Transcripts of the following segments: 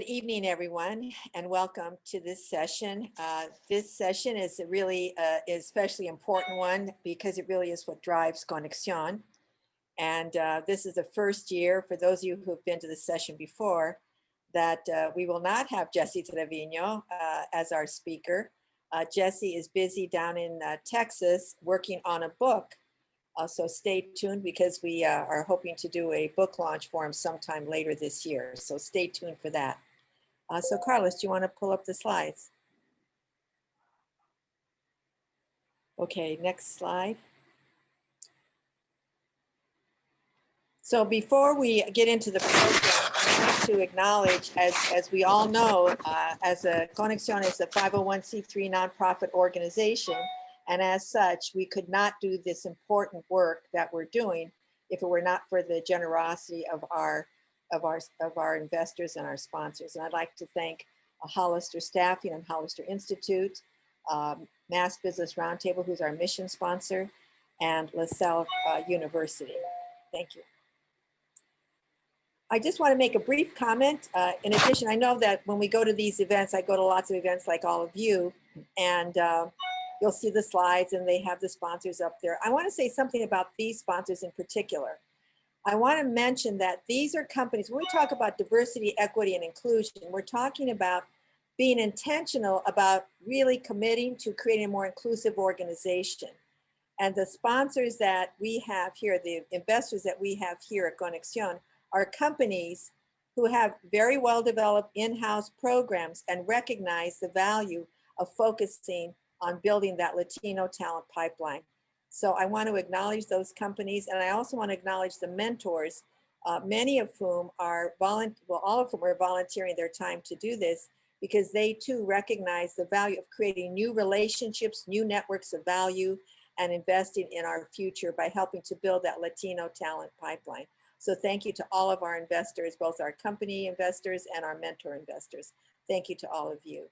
evening, everyone, and welcome to this session. This session is really especially important one because it really is what drives Conexión. And this is the first year, for those of you who have been to this session before, that we will not have Jesse Trevino as our speaker. Jesse is busy down in Texas working on a book. So stay tuned because we are hoping to do a book launch for him sometime later this year. So stay tuned for that. So Carlos, do you want to pull up the slides? Okay, next slide. So before we get into the program, I want to acknowledge, as we all know, as a Conexión is a 501c3 nonprofit organization, and as such, we could not do this important work that we're doing if it were not for the generosity of our investors and our sponsors. And I'd like to thank Hollister Staffing and Hollister Institute, Mass Business Roundtable, who's our mission sponsor, and LaSalle University. Thank you. I just want to make a brief comment. In addition, I know that when we go to these events, I go to lots of events like all of you, and you'll see the slides and they have the sponsors up there. I want to say something about these sponsors in particular. I want to mention that these are companies, when we talk about diversity, equity, and inclusion, we're talking about being intentional about really committing to creating a more inclusive organization. And the sponsors that we have here, the investors that we have here at Conexión, are companies who have very well developed in-house programs and recognize the value of focusing on building that Latino talent pipeline. So I want to acknowledge those companies, and I also want to acknowledge the mentors, many of whom are all of whom are volunteering their time to do this, because they too recognize the value of creating new relationships, new networks of value, and investing in our future by helping to build that Latino talent pipeline. So thank you to all of our investors, both our company investors and our mentor investors. Thank you to all of you.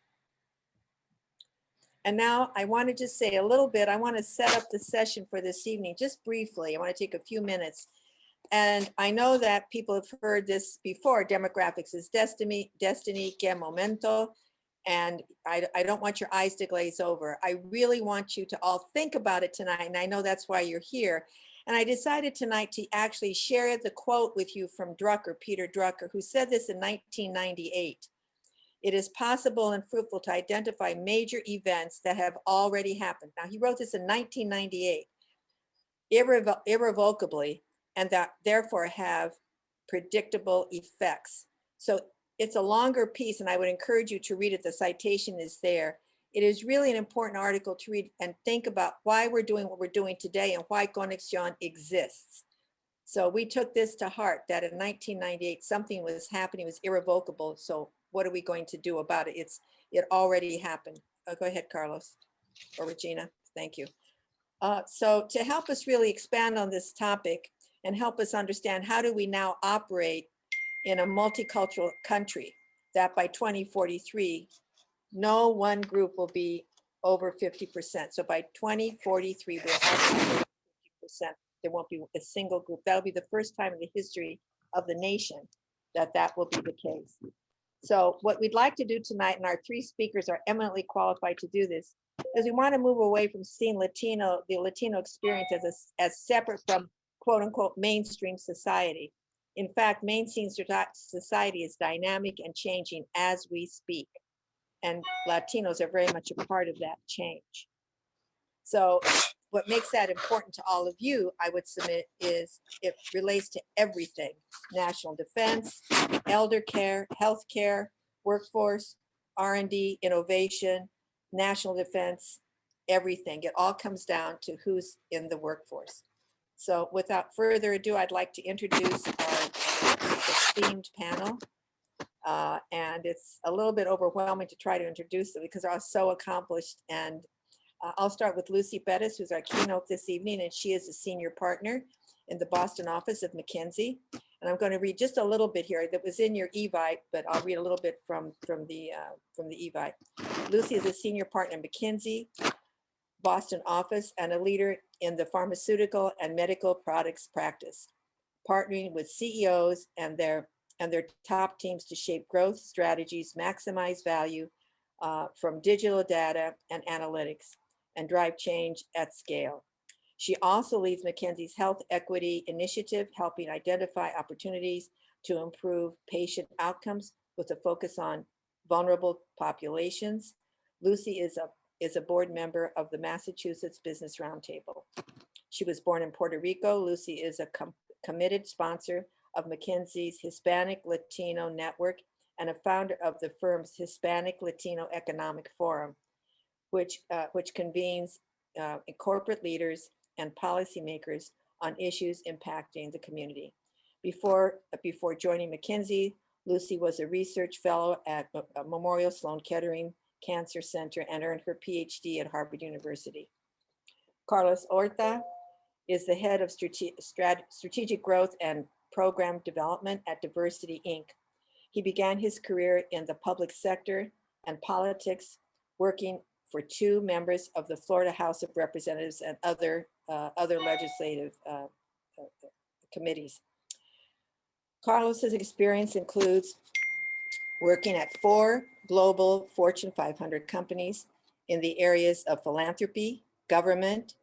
And now I want to just say a little bit, I want to set up the session for this evening, just briefly. I want to take a few minutes. And I know that people have heard this before, demographics is destiny, que momento. And I don't want your eyes to glaze over. I really want you to all think about it tonight. And I know that's why you're here. And I decided tonight to actually share the quote with you from Drucker, Peter Drucker, who said this in 1998. It is possible and fruitful to identify major events that have already happened. Now, he wrote this in 1998, irrevocably, and that therefore have predictable effects. So it's a longer piece, and I would encourage you to read it. The citation is there. It is really an important article to read and think about why we're doing what we're doing today and why Conexión exists. So we took this to heart, that in 1998, something was happening, was irrevocable. So what are we going to do about it? It already happened. Go ahead, Carlos or Regina. Thank you. So to help us really expand on this topic and help us understand how do we now operate in a multicultural country that by 2043, no one group will be over 50%. So by 2043, we'll have 50%. There won't be a single group. That'll be the first time in the history of the nation that will be the case. So what we'd like to do tonight, and our three speakers are eminently qualified to do this, is we want to move away from seeing the Latino experience as separate from quote unquote mainstream society. In fact, mainstream society is dynamic and changing as we speak. And Latinos are very much a part of that change. So what makes that important to all of you, I would submit, is it relates to everything: national defense, elder care, healthcare, workforce, R&D, innovation, national defense, everything. It all comes down to who's in the workforce. So without further ado, I'd like to introduce our esteemed panel. And it's a little bit overwhelming to try to introduce them because they're all so accomplished. And I'll start with Lucy Perez, who's our keynote this evening, and she is a senior partner in the Boston office of McKinsey. And I'm going to read just a little bit here that was in your Evite, but I'll read a little bit from the Evite. Lucy is a senior partner in McKinsey Boston office and a leader in the pharmaceutical and medical products practice, partnering with CEOs and their and their top teams to shape growth strategies, maximize value from digital data and analytics, and drive change at scale. She also leads McKinsey's Health Equity Initiative, helping identify opportunities to improve patient outcomes with a focus on vulnerable populations. Lucy is a board member of the Massachusetts Business Roundtable. She was born in Puerto Rico. Lucy is a committed sponsor of McKinsey's Hispanic Latino Network and a founder of the firm's Hispanic Latino Economic Forum, which convenes corporate leaders and policymakers on issues impacting the community. Before joining McKinsey, Lucy was a research fellow at Memorial Sloan Kettering Cancer Center and earned her PhD at Harvard University. Carlos Horta is the head of strategic growth and program development at Diversity Inc. He began his career in the public sector and politics, working for 2 members of the Florida House of Representatives and other legislative committees. Carlos's experience includes working at 4 global Fortune 500 companies in the areas of philanthropy, government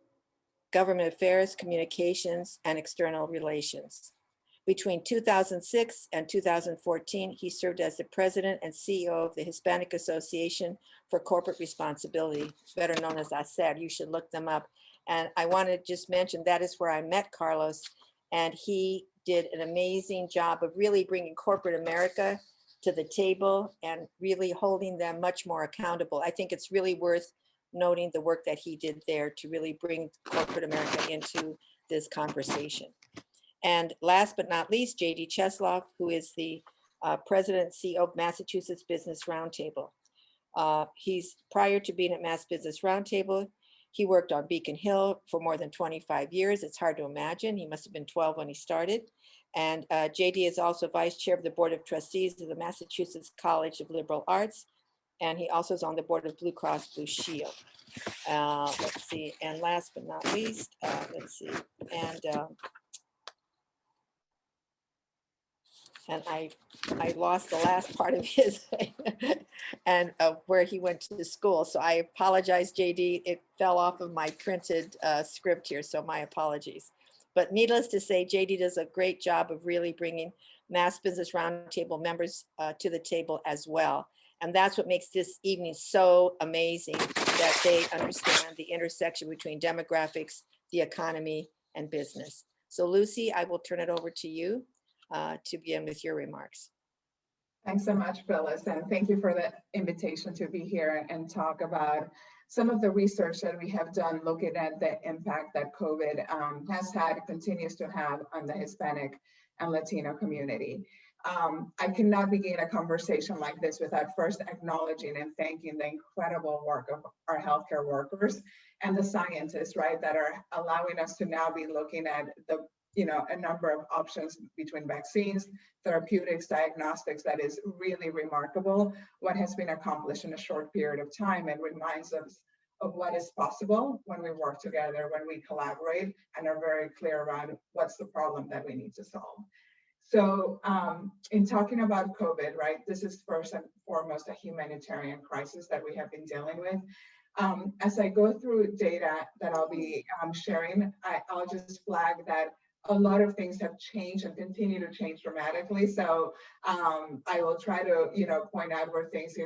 affairs, communications, and external relations. Between 2006 and 2014, he served as the president and CEO of the Hispanic Association for Corporate Responsibility, better known as HISpanicLatinos. You should look them up. And I want to just mention that is where I met Carlos, and he did an amazing job of really bringing corporate America to the table and really holding them much more accountable. I think it's really worth noting the work that he did there to really bring corporate America into this conversation. And last but not least, J.D. Chesloff, who is the president and CEO of Massachusetts Business Roundtable. He's prior to being at Mass Business Roundtable, he worked on Beacon Hill for more than 25 years. It's hard to imagine. He must have been 12 when he started. And JD is also vice chair of the Board of Trustees of the Massachusetts College of Liberal Arts. And he also is on the board of Blue Cross Blue Shield. Let's see, and last but not least, let's see, and I lost the last part of his and where he went to school. So I apologize, JD. It fell off of my printed script here, so my apologies. But needless to say, JD does a great job of really bringing Mass Business Roundtable members to the table as well. And that's what makes this evening so amazing, that they understand the intersection between demographics, the economy, and business. So Lucy, I will turn it over to you to begin with your remarks. Thanks so much, Phyllis, and thank you for the invitation to be here and talk about some of the research that we have done looking at the impact that COVID has had, continues to have on the Hispanic and Latino community. I cannot begin a conversation like this without first acknowledging and thanking the incredible work of our healthcare workers and the scientists, right, that are allowing us to now be looking at the a number of options between vaccines, therapeutics, diagnostics. That is really remarkable what has been accomplished in a short period of time, and reminds us of what is possible when we work together, when we collaborate and are very clear around what's the problem that we need to solve. So in talking about COVID, right, this is first and foremost a humanitarian crisis that we have been dealing with. As I go through data that I'll be sharing, I'll just flag that a lot of things have changed and continue to change dramatically. So I will try to, point out where things,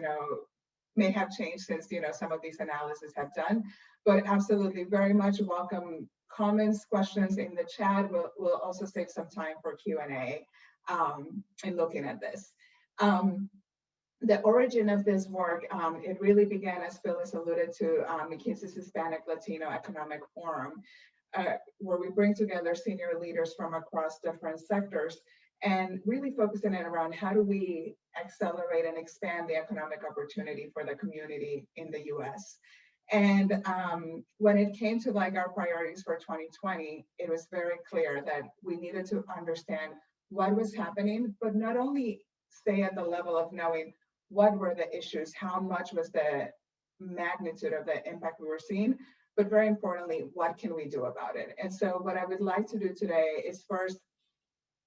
may have changed since, some of these analyses have done, but absolutely very much welcome comments, questions in the chat. We'll also save some time for Q&A in looking at this. The origin of this work, it really began, as Phyllis alluded to, McKinsey's Hispanic Latino Economic Forum, where we bring together senior leaders from across different sectors and really focusing it around how do we accelerate and expand the economic opportunity for the community in the US. And when it came to our priorities for 2020, it was very clear that we needed to understand what was happening, but not only stay at the level of knowing what were the issues, how much was the magnitude of the impact we were seeing, but very importantly, what can we do about it? And so what I would like to do today is first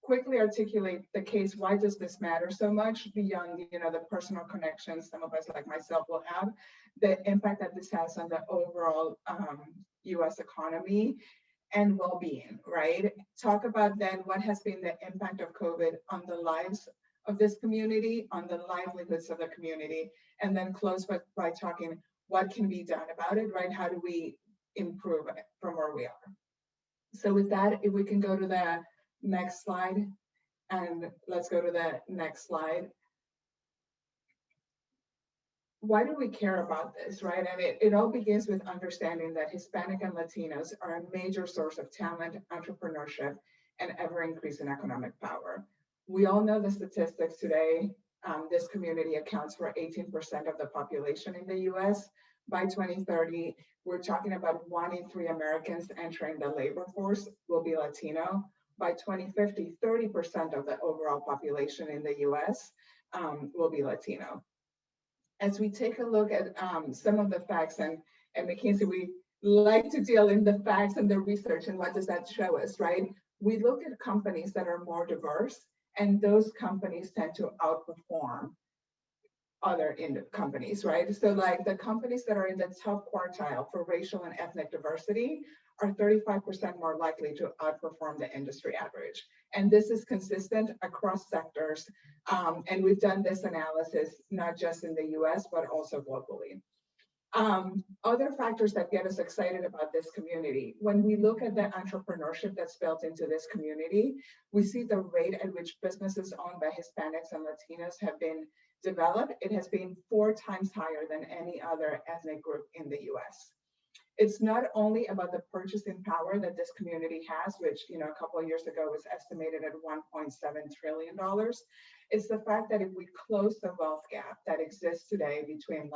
quickly articulate the case. Why does this matter so much beyond, the personal connections some of us like myself will have, the impact that this has on the overall US economy and well-being, right? Talk about then what has been the impact of COVID on the lives of this community, on the livelihoods of the community, and then close by talking what can be done about it, right? How do we improve it from where we are? So with that, if we can go to the next slide, and let's go to the next slide. Why do we care about this, right? And it all begins with understanding that Hispanic and Latinos are a major source of talent, entrepreneurship, and ever-increasing economic power. We all know the statistics today. This community accounts for 18% of the population in the US. By 2030, we're talking about 1 in 3 Americans entering the labor force will be Latino. By 2050, 30% of the overall population in the US will be Latino. As we take a look at some of the facts, and McKinsey, we like to deal in the facts and the research, and what does that show us, right? We look at companies that are more diverse, and those companies tend to outperform other companies, right? So like the companies that are in the top quartile for racial and ethnic diversity are 35% more likely to outperform the industry average. And this is consistent across sectors. And we've done this analysis, not just in the US, but also globally. Other factors that get us excited about this community, when we look at the entrepreneurship that's built into this community, we see the rate at which businesses owned by Hispanics and Latinos have been developed. It has been 4 times higher than any other ethnic group in the US. It's not only about the purchasing power that this community has, which a couple of years ago was estimated at $1.7 trillion. It's the fact that if we close the wealth gap that exists today between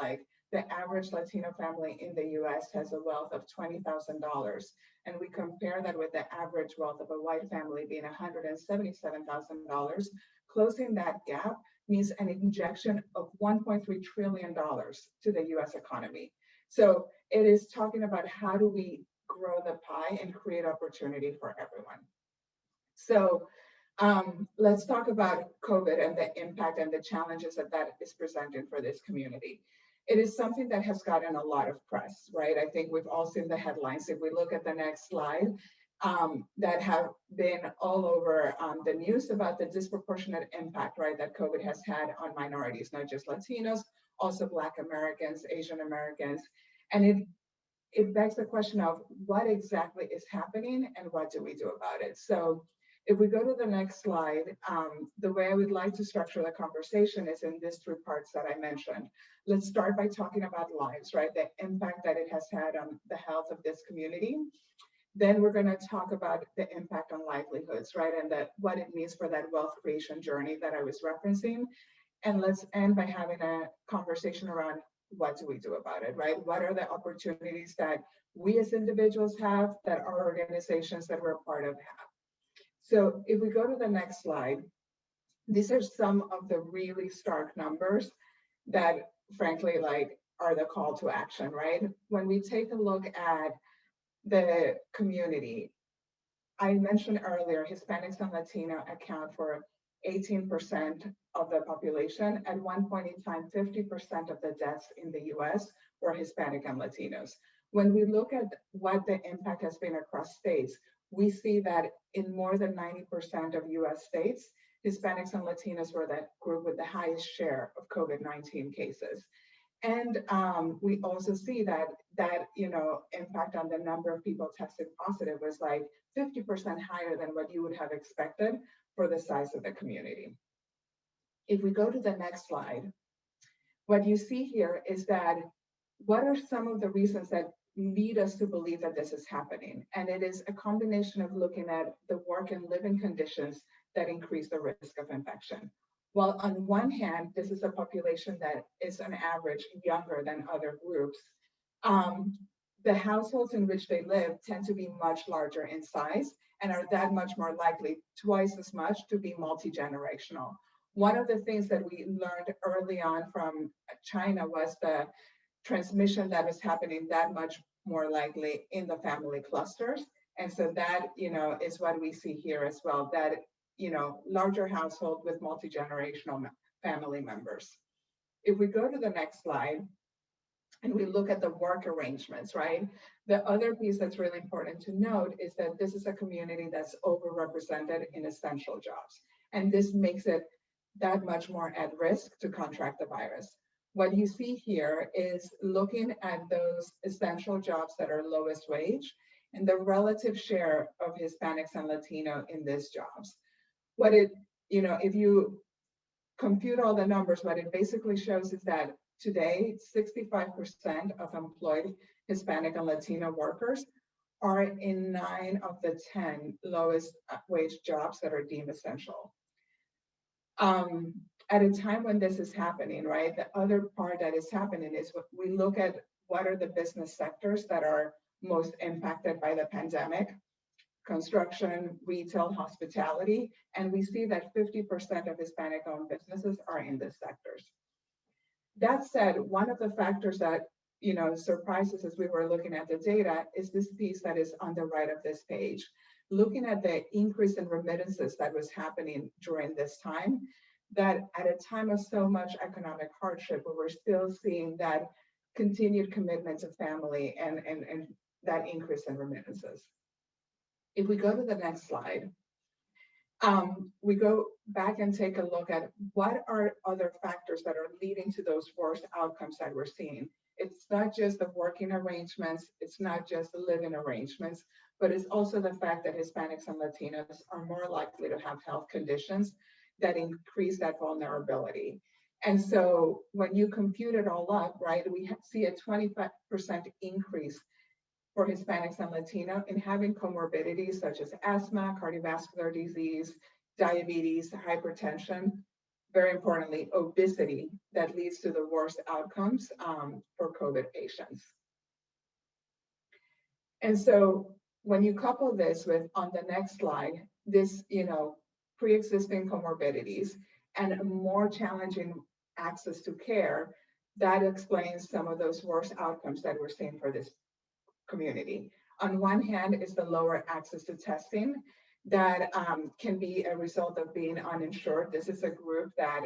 the average Latino family in the US has a wealth of $20,000, and we compare that with the average wealth of a white family being $177,000, closing that gap means an injection of $1.3 trillion to the US economy. So it is talking about how do we grow the pie and create opportunity for everyone. So let's talk about COVID and the impact and the challenges that is presenting for this community. It is something that has gotten a lot of press, right? I think we've all seen the headlines. If we look at the next slide, that have been all over the news about the disproportionate impact, right, that COVID has had on minorities, not just Latinos, also Black Americans, Asian Americans. And it begs the question of what exactly is happening and what do we do about it? So if we go to the next slide, the way I would like to structure the conversation is in these 3 parts that I mentioned. Let's start by talking about lives, right? The impact that it has had on the health of this community. Then we're going to talk about the impact on livelihoods, right? And what it means for that wealth creation journey that I was referencing. And let's end by having a conversation around what do we do about it, right? What are the opportunities that we as individuals have, that our organizations that we're a part of have? So if we go to the next slide, these are some of the really stark numbers that frankly are the call to action, right? When we take a look at the community, I mentioned earlier, Hispanics and Latino account for 18% of the population. At one point in time, 50% of the deaths in the US were Hispanic and Latinos. When we look at what the impact has been across states, we see that in more than 90% of US states, Hispanics and Latinos were the group with the highest share of COVID-19 cases. And we also see that impact on the number of people tested positive was 50% higher than what you would have expected for the size of the community. If we go to the next slide, what you see here is that what are some of the reasons that lead us to believe that this is happening? And it is a combination of looking at the work and living conditions that increase the risk of infection. Well, on one hand, this is a population that is on average younger than other groups. The households in which they live tend to be much larger in size and are that much more likely, twice as much, to be multi-generational. One of the things that we learned early on from China was the transmission that was happening that much more likely in the family clusters. And so that, is what we see here as well, that larger household with multi-generational family members. If we go to the next slide and we look at the work arrangements, right? The other piece that's really important to note is that this is a community that's overrepresented in essential jobs. And this makes it that much more at risk to contract the virus. What you see here is looking at those essential jobs that are lowest wage and the relative share of Hispanics and Latino in these jobs. What it, if you compute all the numbers, what it basically shows is that today, 65% of employed Hispanic and Latino workers are in 9 of the 10 lowest wage jobs that are deemed essential. At a time when this is happening, right, the other part that is happening is we look at what are the business sectors that are most impacted by the pandemic: construction, retail, hospitality, and we see that 50% of Hispanic-owned businesses are in these sectors. That said, one of the factors that surprises as we were looking at the data is this piece that is on the right of this page. Looking at the increase in remittances that was happening during this time, that at a time of so much economic hardship, we were still seeing that continued commitment to family and that increase in remittances. If we go to the next slide, we go back and take a look at what are other factors that are leading to those worse outcomes that we're seeing. It's not just the working arrangements, it's not just the living arrangements, but it's also the fact that Hispanics and Latinos are more likely to have health conditions that increase that vulnerability. And so when you compute it all up, right, we see a 25% increase for Hispanics and Latino in having comorbidities such as asthma, cardiovascular disease, diabetes, hypertension, very importantly, obesity, that leads to the worst outcomes for COVID patients. And so when you couple this with, on the next slide, this, pre-existing comorbidities and a more challenging access to care, that explains some of those worst outcomes that we're seeing for this community. On one hand is the lower access to testing that can be a result of being uninsured. This is a group that,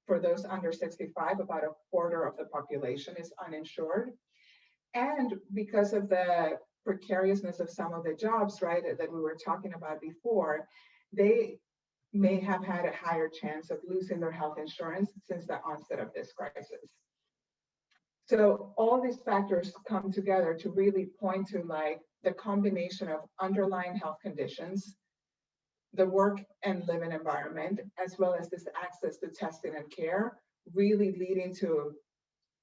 for those under 65, about a quarter of the population is uninsured. And because of the precariousness of some of the jobs, right, that we were talking about before, they may have had a higher chance of losing their health insurance since the onset of this crisis. So all these factors come together to really point to like the combination of underlying health conditions, the work and living environment, as well as this access to testing and care, really leading to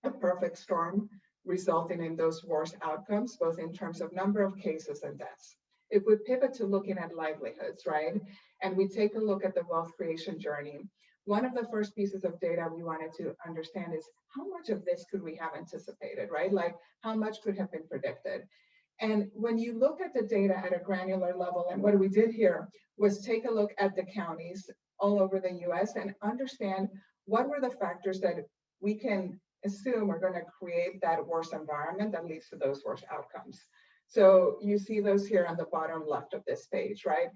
a perfect storm, resulting in those worst outcomes, both in terms of number of cases and deaths. If we pivot to looking at livelihoods, right, and we take a look at the wealth creation journey, one of the first pieces of data we wanted to understand is how much of this could we have anticipated, right? Like how much could have been predicted? And when you look at the data at a granular level, and what we did here was take a look at the counties all over the US and understand what were the factors that we can assume are going to create that worse environment that leads to those worse outcomes. So you see those here on the bottom left of this page, right?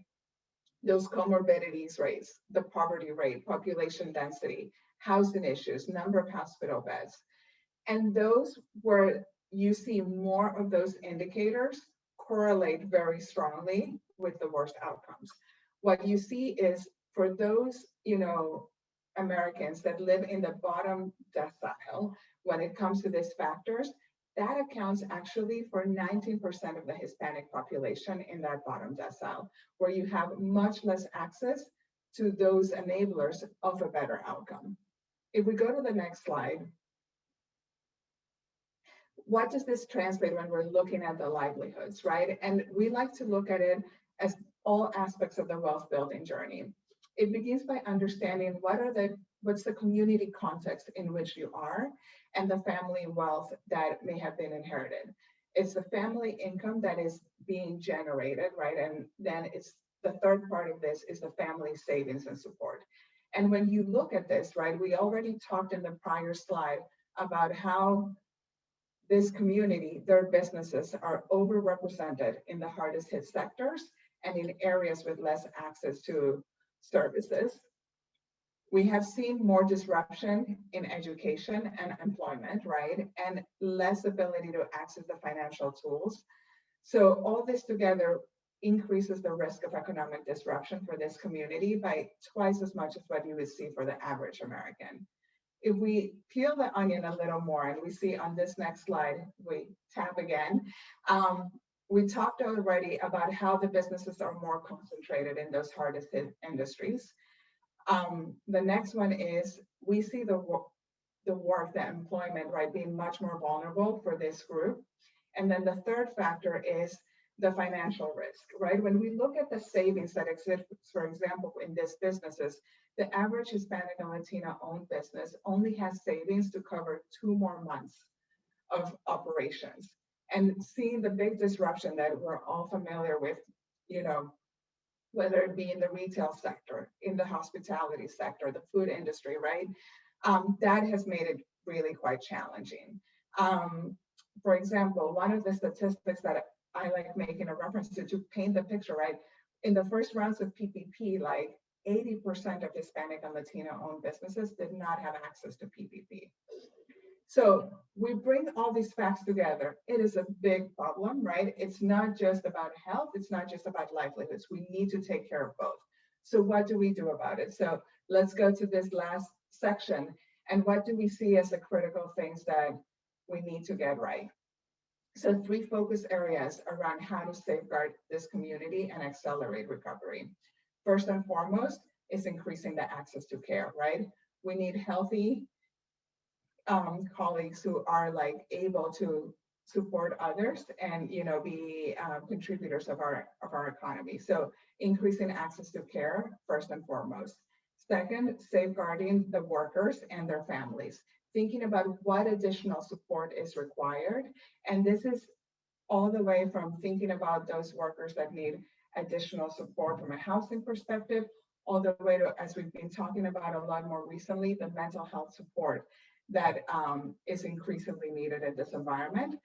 Those comorbidities rates, the poverty rate, population density, housing issues, number of hospital beds. And those where you see more of those indicators correlate very strongly with the worst outcomes. What you see is for those, Americans that live in the bottom decile, when it comes to these factors, that accounts actually for 19% of the Hispanic population in that bottom decile, where you have much less access to those enablers of a better outcome. If we go to the next slide, what does this translate when we're looking at the livelihoods, right? And we like to look at it as all aspects of the wealth building journey. It begins by understanding what's the community context in which you are and the family wealth that may have been inherited. It's the family income that is being generated, right? And then it's the third part of this is the family savings and support. And when you look at this, right, we already talked in the prior slide about how this community, their businesses are overrepresented in the hardest hit sectors and in areas with less access to services. We have seen more disruption in education and employment, right? And less ability to access the financial tools. So all this together increases the risk of economic disruption for this community by twice as much as what you would see for the average American. If we peel the onion a little more, and we see on this next slide, we tap again, we talked already about how the businesses are more concentrated in those hardest hit industries. The next one is we see the work, the employment, right, being much more vulnerable for this group. And then the third factor is the financial risk, right? When we look at the savings that exist, for example, in these businesses, the average Hispanic and Latino owned business only has savings to cover 2 more months of operations. And seeing the big disruption that we're all familiar with, you know, whether it be in the retail sector, in the hospitality sector, the food industry, right? That has made it really quite challenging. For example, one of the statistics that I like making a reference to paint the picture, right? In the first rounds of PPP, like 80% of Hispanic and Latino owned businesses did not have access to PPP. So we bring all these facts together. It is a big problem, right? It's not just about health. It's not just about livelihoods. We need to take care of both. So what do we do about it? So let's go to this last section. And what do we see as the critical things that we need to get right? So 3 focus areas around how to safeguard this community and accelerate recovery. First and foremost is increasing the access to care, right? We need healthy colleagues who are like able to support others and, you know, be contributors of our economy. So increasing access to care first and foremost. Second, safeguarding the workers and their families, thinking about what additional support is required. And this is all the way from thinking about those workers that need additional support from a housing perspective, all the way to, as we've been talking about a lot more recently, the mental health support that is increasingly needed in this environment.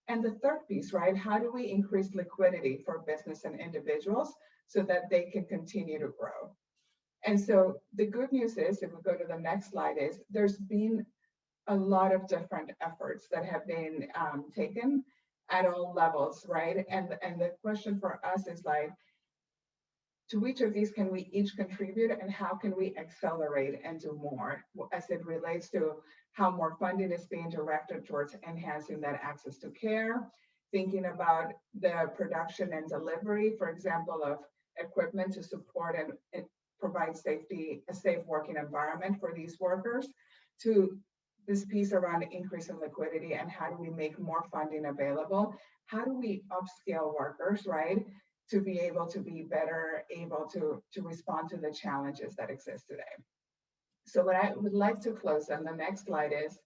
And the third piece, right? How do we increase liquidity for business and individuals so that they can continue to grow? And so the good news is, if we go to the next slide, is there's been a lot of different efforts that have been taken at all levels, right? And the question for us is like, to which of these can we each contribute, and how can we accelerate and do more as it relates to how more funding is being directed towards enhancing that access to care, thinking about the production and delivery, for example, of equipment to support and provide a safe working environment for these workers, to this piece around increasing liquidity and how do we make more funding available? How do we upscale workers, right? To be able to be better able to respond to the challenges that exist today. So what I would like to close on the next slide is,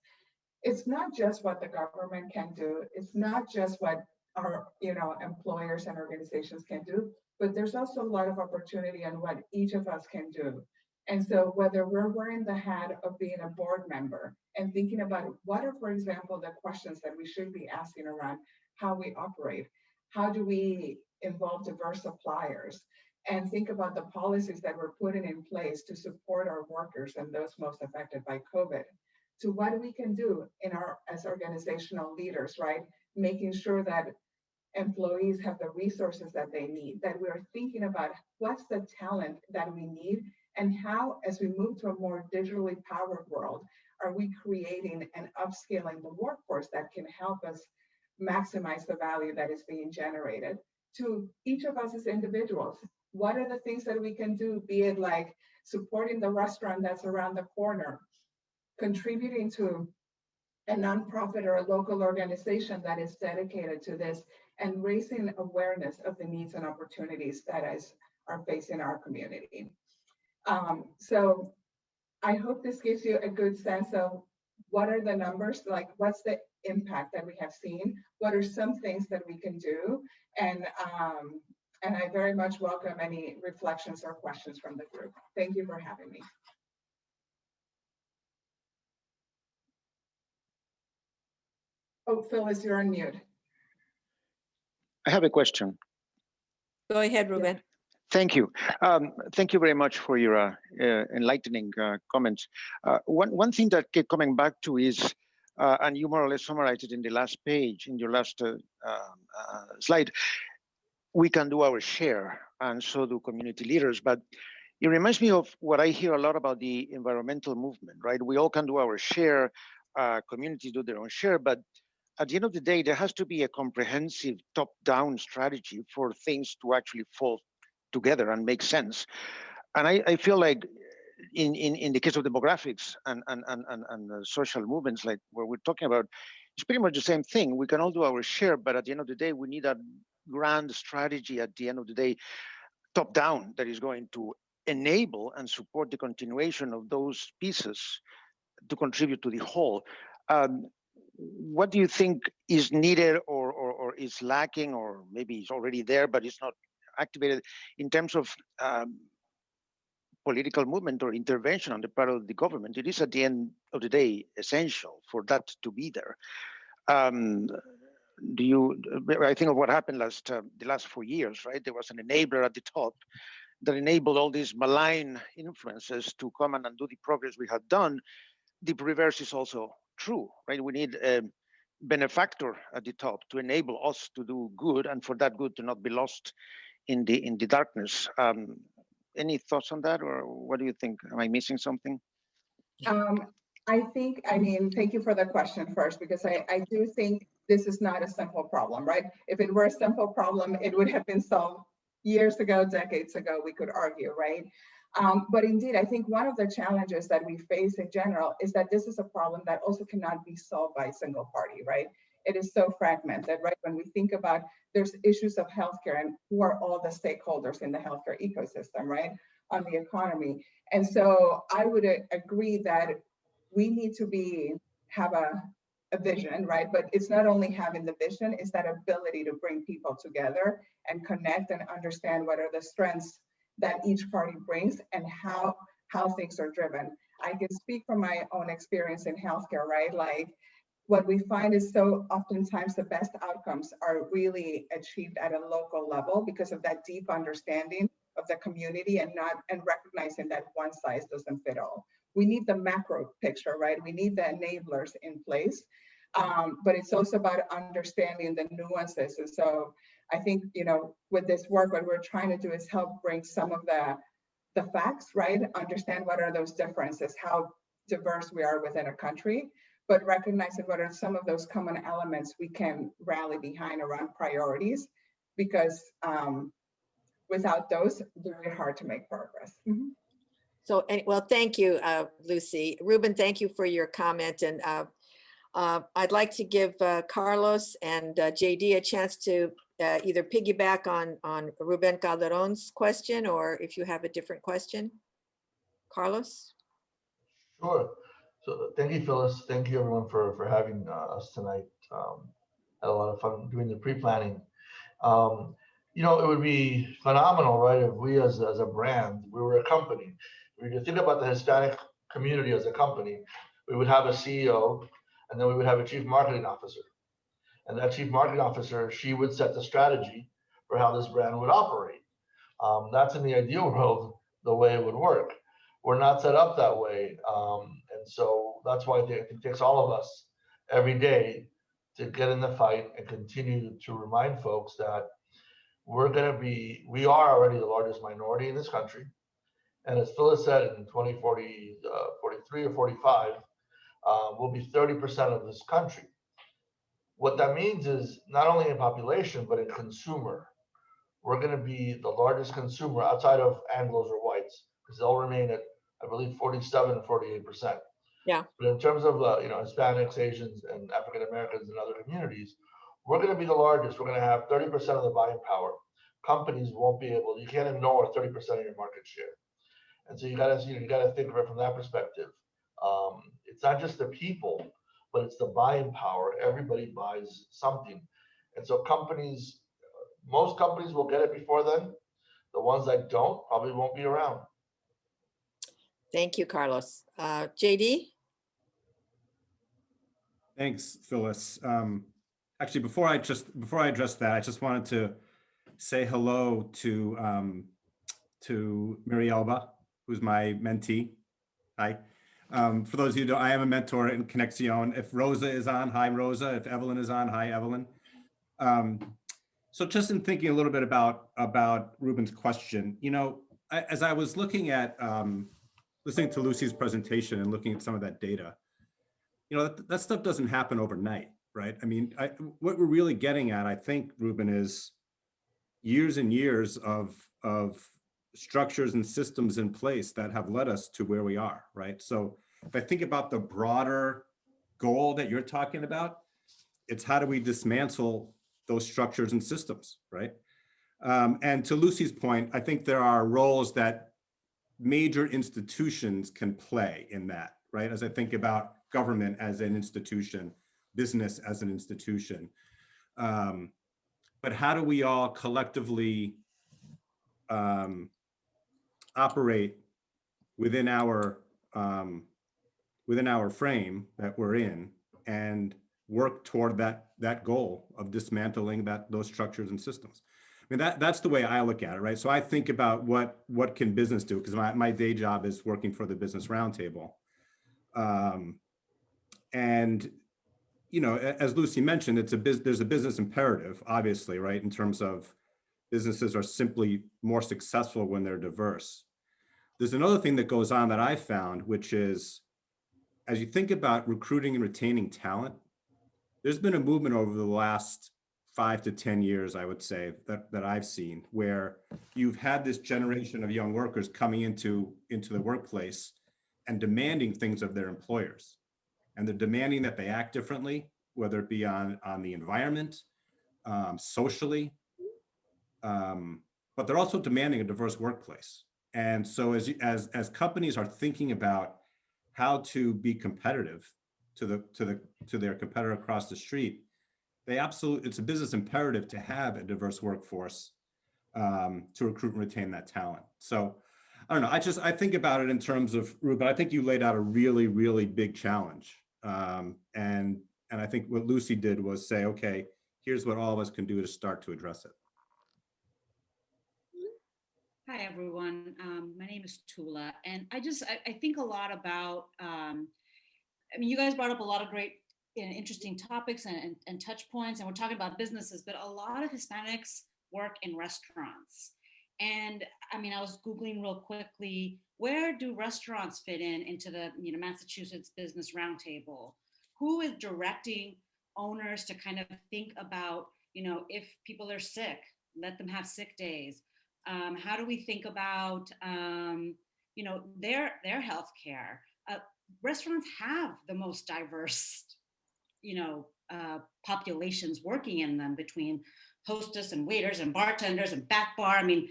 it's not just what the government can do. It's not just what our, you know, employers and organizations can do, but there's also a lot of opportunity on what each of us can do. And so whether we're wearing the hat of being a board member and thinking about what are, for example, the questions that we should be asking around how we operate, how do we involve diverse suppliers, and think about the policies that we're putting in place to support our workers and those most affected by COVID, to what we can do in as organizational leaders, right? Making sure that employees have the resources that they need, that we are thinking about what's the talent that we need, and how, as we move to a more digitally powered world, are we creating and upscaling the workforce that can help us maximize the value that is being generated. To each of us as individuals, what are the things that we can do, be it like supporting the restaurant that's around the corner, contributing to a nonprofit or a local organization that is dedicated to this, and raising awareness of the needs and opportunities that are facing our community. So I hope this gives you a good sense of what are the numbers, like what's the impact that we have seen, what are some things that we can do, and I very much welcome any reflections or questions from the group. Thank you for having me. Oh, Phyllis, you're on mute. I have a question. Go ahead, Ruben. Thank you. Thank you very much for your enlightening comments. One thing that kept coming back to is, and you more or less summarized it in the last page, in your last slide, we can do our share, and so do community leaders. But it reminds me of what I hear a lot about the environmental movement, right? We all can do our share, communities do their own share, but at the end of the day, there has to be a comprehensive top-down strategy for things to actually fall together and make sense. And I feel like in the case of demographics and social movements, like what we're talking about, it's pretty much the same thing. We can all do our share, but at the end of the day, we need a grand strategy at the end of the day, top down, that is going to enable and support the continuation of those pieces to contribute to the whole. What do you think is needed or is lacking, or maybe it's already there, but it's not activated in terms of political movement or intervention on the part of the government? It is at the end of the day essential for that to be there. I think of what happened the last 4 years, right? There was an enabler at the top that enabled all these malign influences to come and undo the progress we had done. The reverse is also true, right? We need a benefactor at the top to enable us to do good, and for that good to not be lost in the darkness. Any thoughts on that, or what do you think? Am I missing something? I mean, thank you for the question first, because I do think this is not a simple problem, right? If it were a simple problem, it would have been solved years ago, decades ago, we could argue, right? But indeed, I think one of the challenges that we face in general is that this is a problem that also cannot be solved by a single party, right? It is so fragmented, right? When we think about, there's issues of healthcare and who are all the stakeholders in the healthcare ecosystem, right? On the economy. And so I would agree that we need to have a vision, right? But it's not only having the vision, it's that ability to bring people together and connect and understand what are the strengths that each party brings and how things are driven. I can speak from my own experience in healthcare, right? Like, what we find is so oftentimes the best outcomes are really achieved at a local level because of that deep understanding of the community and recognizing that one size doesn't fit all. We need the macro picture, right? We need the enablers in place, but it's also about understanding the nuances. And so I think, with this work, what we're trying to do is help bring some of the facts, right? Understand what are those differences, how diverse we are within a country, but recognizing what are some of those common elements we can rally behind around priorities, because without those, very hard to make progress. Mm-hmm. So, well, thank you, Lucy. Ruben, thank you for your comment. And I'd like to give Carlos and JD a chance to either piggyback on Ruben Calderon's question, or if you have a different question. Carlos? Sure. So thank you, Phyllis. Thank you, everyone, for having us tonight. Had a lot of fun doing the pre-planning. It would be phenomenal, right, if we as a brand, we were a company. If you think about the Hispanic community as a company, we would have a CEO, and then we would have a chief marketing officer. And that chief marketing officer, she would set the strategy for how this brand would operate. That's in the ideal world, the way it would work. We're not set up that way. And so that's why I think it takes all of us every day to get in the fight and continue to remind folks that we are already the largest minority in this country. And as Phyllis said, in 2040, 43 or 45, we'll be 30% of this country. What that means is not only in population, but in consumer. We're going to be the largest consumer outside of Anglos or whites, because they'll remain at, I believe, 47 and 48%. Yeah. But in terms of Hispanics, Asians, and African Americans and other communities, we're going to be the largest. We're going to have 30% of the buying power. Companies won't be able. You can't ignore 30% of your market share. And so you got to think of it from that perspective. It's not just the people, but it's the buying power. Everybody buys something, and so most companies will get it before then. The ones that don't probably won't be around. Thank you, Carlos. JD? Thanks, Phyllis. Actually, before I address that, I just wanted to say hello to to Marielba, who's my mentee. Hi. For those of you who don't, I am a mentor in Conexión. If Rosa is on, hi Rosa. If Evelyn is on, hi Evelyn. So just in thinking a little bit about Ruben's question, you know, as I was looking at, listening to Lucy's presentation and looking at some of that data, you know, that stuff doesn't happen overnight, right? I mean, what we're really getting at, I think, Ruben, is years and years of structures and systems in place that have led us to where we are, right? So if I think about the broader goal that you're talking about, it's how do we dismantle those structures and systems, right? And to Lucy's point, I think there are roles that major institutions can play in that, right? As I think about government as an institution, business as an institution. But how do we all collectively operate within our frame that we're in and work toward that goal of dismantling those structures and systems? I mean, that's the way I look at it, right? So I think about what can business do, because my day job is working for the Business Roundtable. And, you know, as Lucy mentioned, there's a business imperative, obviously, right? In terms of businesses are simply more successful when they're diverse. There's another thing that goes on that I found, which is, as you think about recruiting and retaining talent, there's been a movement over the last 5 to 10 years, I would say, that I've seen, where you've had this generation of young workers coming into the workplace and demanding things of their employers. And they're demanding that they act differently, whether it be on the environment, socially, but they're also demanding a diverse workplace. And so as companies are thinking about how to be competitive to their competitor across the street, it's a business imperative to have a diverse workforce to recruit and retain that talent. So I don't know, I think about it in terms of, Ruben, I think you laid out a really, really big challenge. And I think what Lucy did was say, okay, here's what all of us can do to start to address it. Hi, everyone. My name is Tula, and I think a lot about, I mean, you guys brought up a lot of great and interesting topics and touch points, and we're talking about businesses, but a lot of Hispanics work in restaurants. And I mean, I was Googling real quickly, where do restaurants fit into the, you know, Massachusetts Business Roundtable? Who is directing owners to kind of think about, you know, if people are sick, let them have sick days? How do we think about, you know, their healthcare? Restaurants have the most diverse, you know, populations working in them, between hostess and waiters and bartenders and back bar. I mean,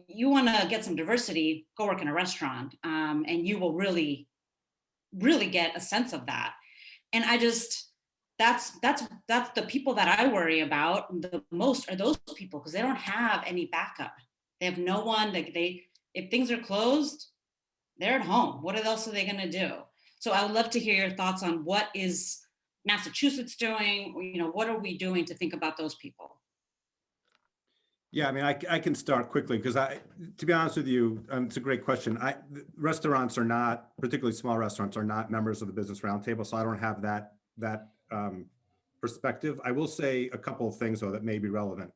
you want to get some diversity, go work in a restaurant, and you will really, really get a sense of that. And that's the people that I worry about the most, are those people, because they don't have any backup. They have no one that if things are closed, they're at home. What else are they going to do? So I would love to hear your thoughts on what is Massachusetts doing? You know, what are we doing to think about those people? Yeah, I mean, I can start quickly, because to be honest with you, it's a great question. Restaurants are not, particularly small restaurants, are not members of the Business Roundtable, so I don't have that perspective. I will say a couple of things, though, that may be relevant.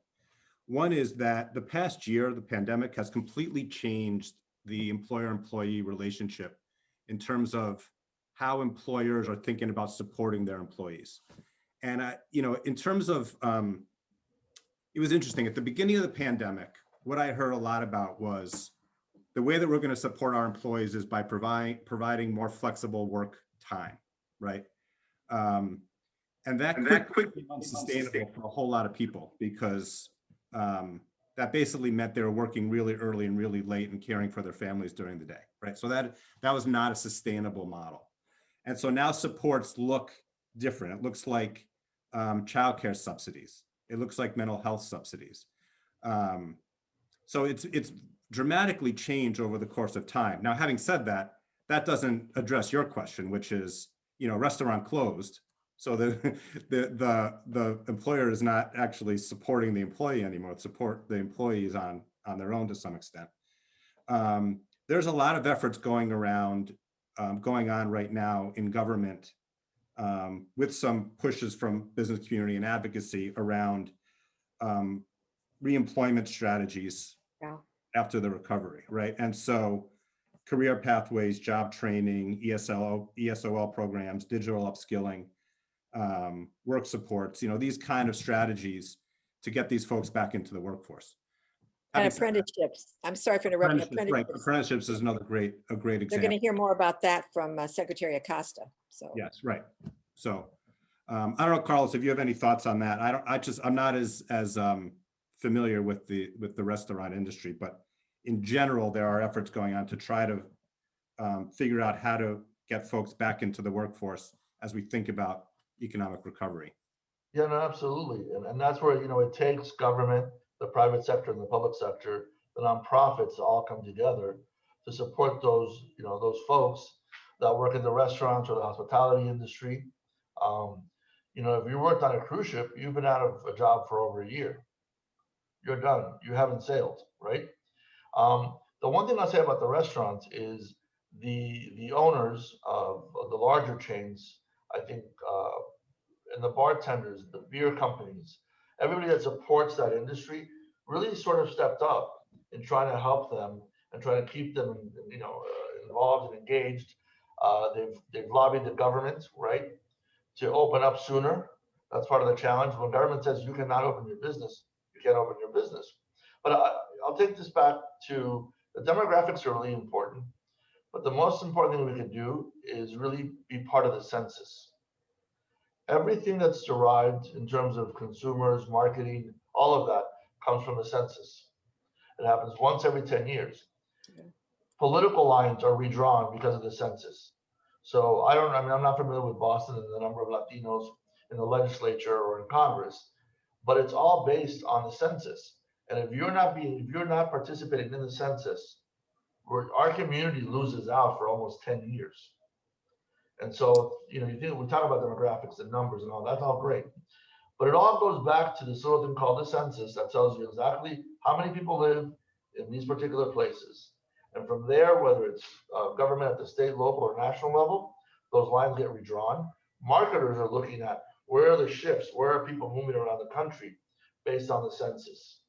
One is that the past year, the pandemic has completely changed the employer-employee relationship in terms of how employers are thinking about supporting their employees. And, you know, in terms of, it was interesting, at the beginning of the pandemic, what I heard a lot about was the way that we're going to support our employees is by providing more flexible work time, right? And that quickly became unsustainable for a whole lot of people, because that basically meant they were working really early and really late and caring for their families during the day, right? So that was not a sustainable model. And so now supports look different. It looks like childcare subsidies. It looks like mental health subsidies. So it's dramatically changed over the course of time. Now, having said that, that doesn't address your question, which is, you know, restaurant closed. So the employer is not actually supporting the employee anymore. Support the employees on their own to some extent. There's a lot of efforts going on right now in government, with some pushes from business community and advocacy around reemployment strategies after the recovery, right? And so career pathways, job training, ESOL programs, digital upskilling, work supports, these kind of strategies to get these folks back into the workforce. And apprenticeships. I'm sorry for interrupting. Apprenticeships. Right, apprenticeships is another great example. They're going to hear more about that from Secretary Acosta. So yes, right. So I don't know, Carlos, if you have any thoughts on that. I'm not as familiar with the restaurant industry, but in general, there are efforts going on to try to figure out how to get folks back into the workforce as we think about economic recovery. Yeah, no, absolutely. And that's where, it takes government, the private sector and the public sector, the nonprofits all come together to support those, those folks that work in the restaurants or the hospitality industry. If you worked on a cruise ship, you've been out of a job for over a year. You're done. You haven't sailed, right? The one thing I'll say about the restaurants is the owners of the larger chains, I think, and the bartenders, the beer companies, everybody that supports that industry really sort of stepped up in trying to help them and trying to keep them, involved and engaged. They've lobbied the government, right, to open up sooner. That's part of the challenge. When government says you cannot open your business, you can't open your business. But I'll take this back to the demographics are really important. But the most important thing we can do is really be part of the census. Everything that's derived in terms of consumers, marketing, all of that comes from the census. It happens once every 10 years. Okay. Political lines are redrawn because of the census. So I'm not familiar with Boston and the number of Latinos in the legislature or in Congress, but it's all based on the census. And if you're not participating in the census, our community loses out for almost 10 years. And so, we talk about demographics and numbers and all, that's all great. But it all goes back to this little thing called the census that tells you exactly how many people live in these particular places. And from there, whether it's government at the state, local, or national level, those lines get redrawn. Marketers are looking at where are the shifts, where are people moving around the country based on the census.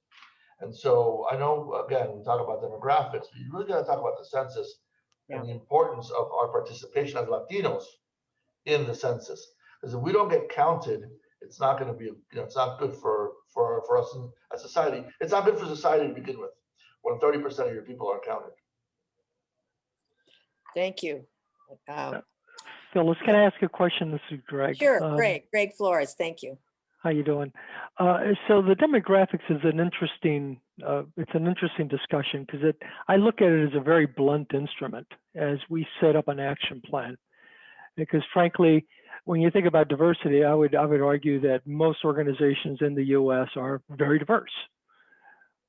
And so I know, again, we talk about demographics, but you really got to talk about the census and the importance of our participation as Latinos in the census. Because if we don't get counted, it's not going to be, it's not good for us as society. It's not good for society to begin with when 30% of your people aren't counted. Thank you. Phyllis, can I ask a question? This is Greg. Sure, Greg Flores, thank you. How you doing? So the demographics is an interesting, discussion because I look at it as a very blunt instrument as we set up an action plan. Because frankly, when you think about diversity, I would argue that most organizations in the U.S. are very diverse.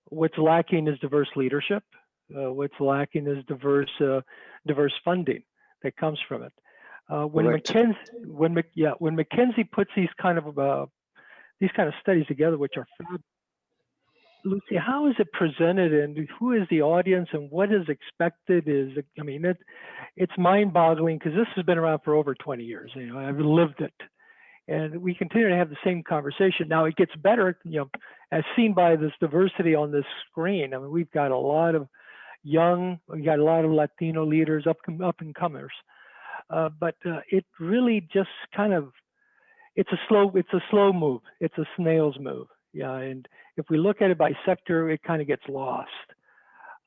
What's lacking is diverse leadership. What's lacking is diverse funding that comes from it. When McKinsey puts these kind of studies together, which are fab. Lucy, how is it presented and who is the audience and what is expected? It's mind-boggling because this has been around for over 20 years. I've lived it. And we continue to have the same conversation. Now it gets better, as seen by this diversity on this screen. We've got a lot of Latino leaders, up and comers. But it really just kind of, it's a slow move. It's a snail's move. Yeah, and if we look at it by sector, it kind of gets lost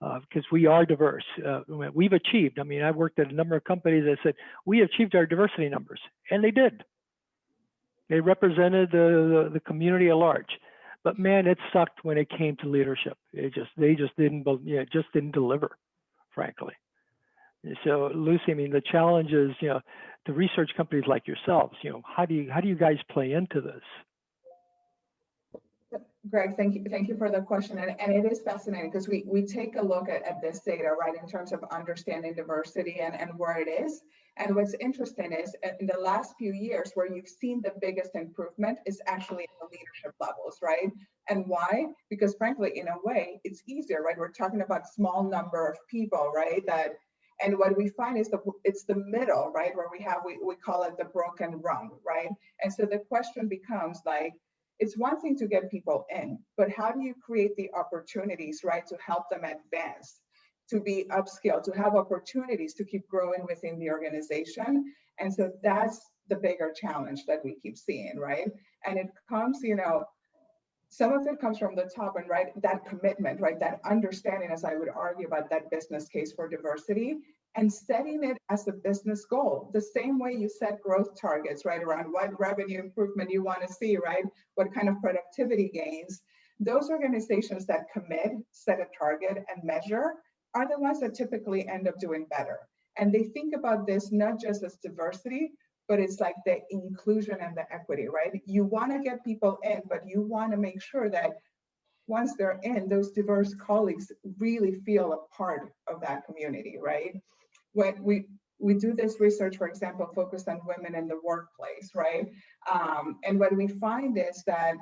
because we are diverse. We've achieved. I worked at a number of companies that said, we achieved our diversity numbers, and they did. They represented the community at large. But man, it sucked when it came to leadership. They just didn't deliver, frankly. So Lucy, the challenge is, the research companies like yourselves, how do you guys play into this? Greg, thank you for the question. And it is fascinating because we take a look at this data, right, in terms of understanding diversity and where it is. And what's interesting is in the last few years where you've seen the biggest improvement is actually at the leadership levels, right? And why? Because frankly, in a way, it's easier, right? We're talking about small number of people, right? And what we find is it's the middle, right? Where we call it the broken rung, right? And so the question becomes like, it's one thing to get people in, but how do you create the opportunities, right, to help them advance, to be upskilled, to have opportunities to keep growing within the organization? And so that's the bigger challenge that we keep seeing, right? And it comes, some of it comes from the top, and right, that commitment, right, that understanding, as I would argue, about that business case for diversity, and setting it as a business goal, the same way you set growth targets, right, around what revenue improvement you want to see, right, what kind of productivity gains. Those organizations that commit, set a target, and measure are the ones that typically end up doing better. And they think about this not just as diversity, but it's like the inclusion and the equity, right? You want to get people in, but you want to make sure that once they're in, those diverse colleagues really feel a part of that community, right? When we do this research, for example, focused on women in the workplace, right? And what we find is that,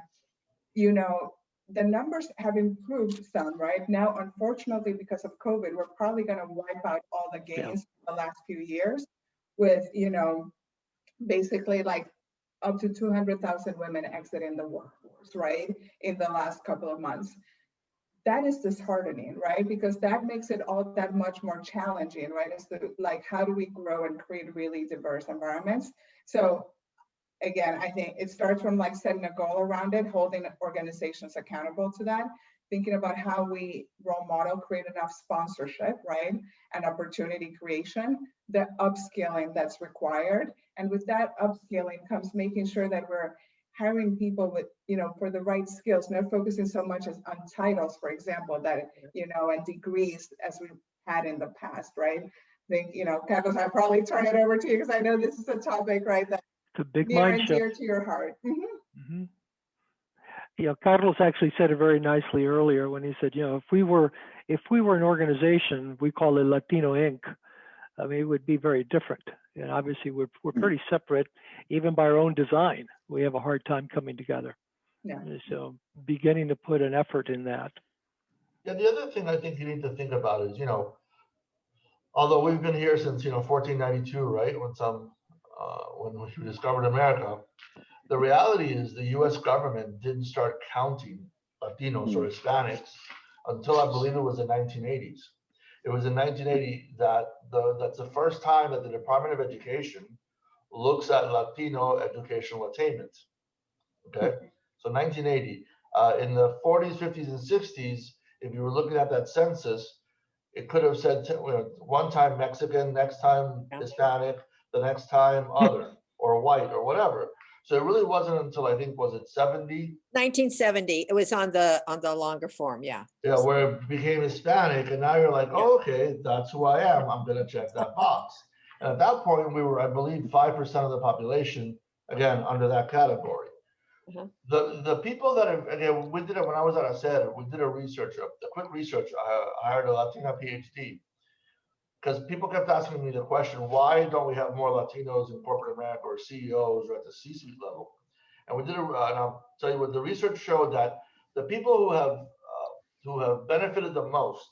the numbers have improved some, right? Now, unfortunately, because of COVID, we're probably going to wipe out all the gains in the last few years with, basically like up to 200,000 women exiting the workforce, right, in the last couple of months. That is disheartening, right? Because that makes it all that much more challenging, right? It's like, how do we grow and create really diverse environments? So again, I think it starts from like setting a goal around it, holding organizations accountable to that, thinking about how we role model, create enough sponsorship, right? And opportunity creation, the upskilling that's required. And with that upskilling comes making sure that we're hiring people with, for the right skills, not focusing so much on titles, for example, that, and degrees as we had in the past, right? I think, Carlos, I'll probably turn it over to you because I know this is a topic, right, that It's a big near mind and shift. dear to your heart. Mm-hmm. Carlos actually said it very nicely earlier when he said, if we were an organization, we call it Latino Inc., I mean, it would be very different. And obviously we're pretty separate, even by our own design. We have a hard time coming together. Yeah. So beginning to put an effort in that. Yeah, the other thing I think you need to think about is, although we've been here since 1492, right, when we discovered America, the reality is the U.S. government didn't start counting Latinos or Hispanics until I believe it was the 1980s. It was in 1980 that that's the first time that the Department of Education looks at Latino educational attainment. Okay, so 1980. In the 40s, 50s, and 60s, if you were looking at that census, it could have said one time Mexican, next time Hispanic, the next time other or white or whatever. So it really wasn't until I think, was it 70? 1970. It was on the longer form. Yeah. Yeah, where it became Hispanic, and now you're like, oh, okay, that's who I am. I'm going to check that box. And at that point, we were, I believe, 5% of the population, again, under that category. The people that have, again, we did it when I was at CESAR, we did a quick research. I hired a Latina PhD because people kept asking me the question, why don't we have more Latinos in corporate America or CEOs or at the C-suite level? And we did and I'll tell you what the research showed, that the people who have benefited the most